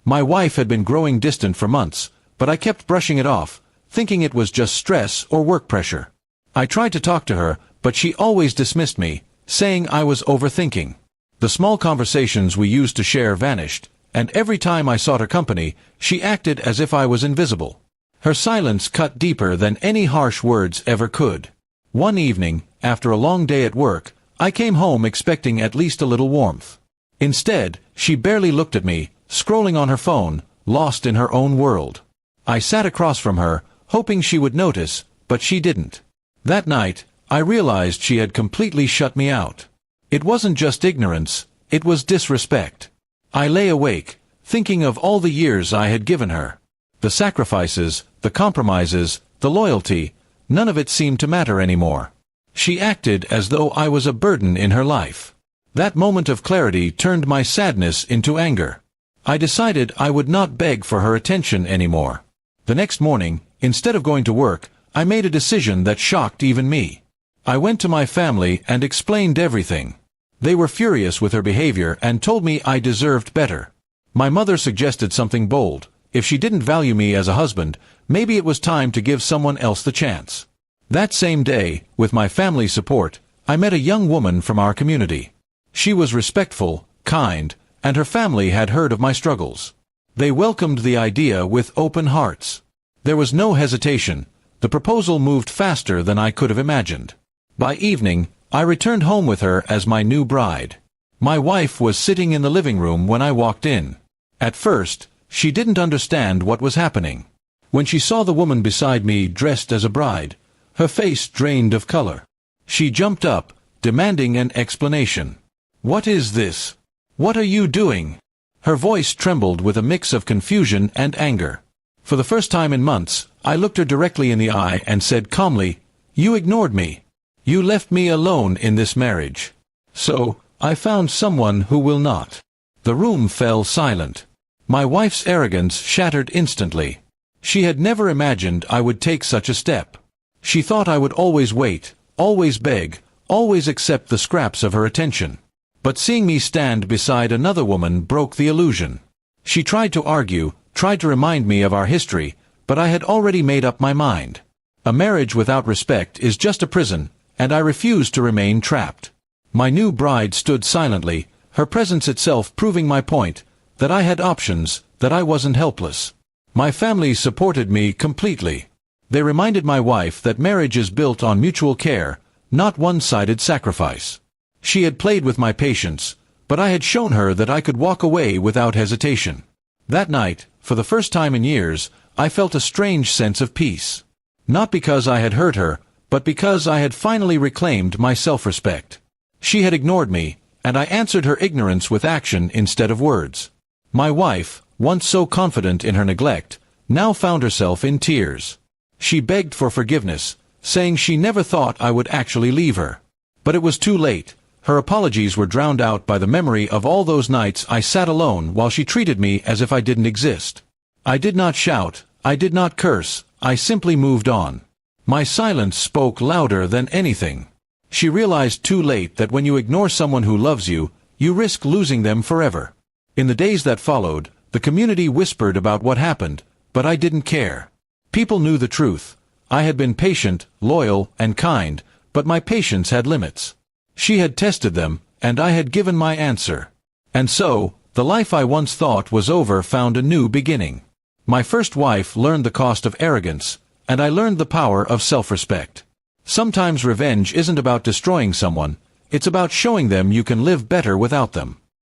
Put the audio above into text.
My wife had been growing distant for months, but I kept brushing it off, thinking it was just stress or work pressure. I tried to talk to her, but she always dismissed me, saying I was overthinking. The small conversations we used to share vanished, and every time I sought her company, she acted as if I was invisible. Her silence cut deeper than any harsh words ever could. One evening, after a long day at work, I came home expecting at least a little warmth. Instead, she barely looked at me, scrolling on her phone, lost in her own world. I sat across from her, hoping she would notice, but she didn't. That night, I realized she had completely shut me out. It wasn't just ignorance, it was disrespect. I lay awake, thinking of all the years I had given her. The sacrifices, the compromises, the loyalty, none of it seemed to matter anymore. She acted as though I was a burden in her life. That moment of clarity turned my sadness into anger. I decided I would not beg for her attention anymore. The next morning, instead of going to work, I made a decision that shocked even me. I went to my family and explained everything. They were furious with her behavior and told me I deserved better. My mother suggested something bold. If she didn't value me as a husband, maybe it was time to give someone else the chance. That same day, with my family's support, I met a young woman from our community. She was respectful, kind, and her family had heard of my struggles. They welcomed the idea with open hearts. There was no hesitation. The proposal moved faster than I could have imagined. By evening, I returned home with her as my new bride. My wife was sitting in the living room when I walked in. At first, she didn't understand what was happening. When she saw the woman beside me dressed as a bride, her face drained of color. She jumped up, demanding an explanation. "What is this? What are you doing?" Her voice trembled with a mix of confusion and anger. For the first time in months, I looked her directly in the eye and said calmly, "You ignored me. You left me alone in this marriage. So, I found someone who will not." The room fell silent. My wife's arrogance shattered instantly. She had never imagined I would take such a step. She thought I would always wait, always beg, always accept the scraps of her attention. But seeing me stand beside another woman broke the illusion. She tried to argue, tried to remind me of our history, but I had already made up my mind. A marriage without respect is just a prison, and I refused to remain trapped. My new bride stood silently, her presence itself proving my point, that I had options, that I wasn't helpless. My family supported me completely. They reminded my wife that marriage is built on mutual care, not one-sided sacrifice. She had played with my patience, but I had shown her that I could walk away without hesitation. That night, for the first time in years, I felt a strange sense of peace. Not because I had hurt her, but because I had finally reclaimed my self-respect. She had ignored me, and I answered her ignorance with action instead of words. My wife, once so confident in her neglect, now found herself in tears. She begged for forgiveness, saying she never thought I would actually leave her. But it was too late. Her apologies were drowned out by the memory of all those nights I sat alone while she treated me as if I didn't exist. I did not shout, I did not curse, I simply moved on. My silence spoke louder than anything. She realized too late that when you ignore someone who loves you, you risk losing them forever. In the days that followed, the community whispered about what happened, but I didn't care. People knew the truth. I had been patient, loyal, and kind, but my patience had limits. She had tested them, and I had given my answer. And so, the life I once thought was over found a new beginning. My first wife learned the cost of arrogance, and I learned the power of self-respect. Sometimes revenge isn't about destroying someone, it's about showing them you can live better without them.